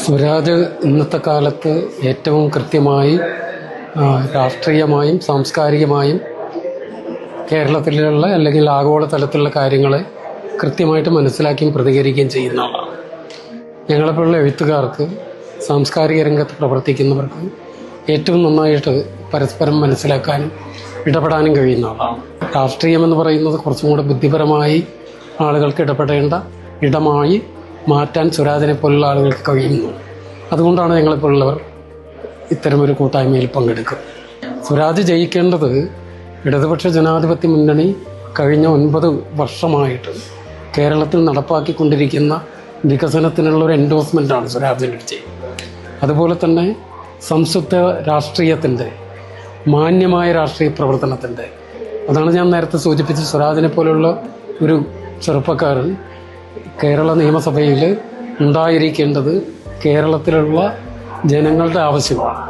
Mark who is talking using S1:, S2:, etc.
S1: സ്വരാജ് ഇന്നത്തെ കാലത്ത് ഏറ്റവും കൃത്യമായി രാഷ്ട്രീയമായും സാംസ്കാരികമായും കേരളത്തിലുള്ള അല്ലെങ്കിൽ ആഗോളതലത്തിലുള്ള കാര്യങ്ങളെ കൃത്യമായിട്ട് മനസ്സിലാക്കിയും പ്രതികരിക്കുകയും ചെയ്യുന്ന ആളാണ്. ഞങ്ങളെപ്പോലുള്ള എഴുത്തുകാർക്ക്, സാംസ്കാരിക രംഗത്ത് പ്രവർത്തിക്കുന്നവർക്ക് ഏറ്റവും നന്നായിട്ട് പരസ്പരം മനസ്സിലാക്കാനും ഇടപെടാനും കഴിയുന്ന ആളാണ്. രാഷ്ട്രീയമെന്ന് പറയുന്നത് കുറച്ചും കൂടെ ബുദ്ധിപരമായി ആളുകൾക്ക് ഇടപെടേണ്ട ഇടമായി മാറ്റാൻ സ്വരാജിനെ പോലുള്ള ആളുകൾക്ക് കഴിയുന്നു. അതുകൊണ്ടാണ് ഞങ്ങളെപ്പോലുള്ളവർ ഇത്തരമൊരു കൂട്ടായ്മയിൽ പങ്കെടുക്കും. സ്വരാജ് ജയിക്കേണ്ടത് ഇടതുപക്ഷ ജനാധിപത്യ മുന്നണി കഴിഞ്ഞ 9 വർഷമായിട്ട് കേരളത്തിൽ നടപ്പാക്കിക്കൊണ്ടിരിക്കുന്ന വികസനത്തിനുള്ള ഒരു എൻഡോഴ്സ്മെൻ്റാണ് സ്വരാജിൻ്റെ വിജയം. അതുപോലെ തന്നെ സംശുദ്ധ രാഷ്ട്രീയത്തിൻ്റെ, മാന്യമായ രാഷ്ട്രീയ പ്രവർത്തനത്തിൻ്റെ, അതാണ് ഞാൻ നേരത്തെ സൂചിപ്പിച്ച സ്വരാജിനെ പോലുള്ള ഒരു ചെറുപ്പക്കാരൻ കേരള നിയമസഭയിൽ ഉണ്ടായിരിക്കേണ്ടത് കേരളത്തിലുള്ള ജനങ്ങളുടെ ആവശ്യമാണ്.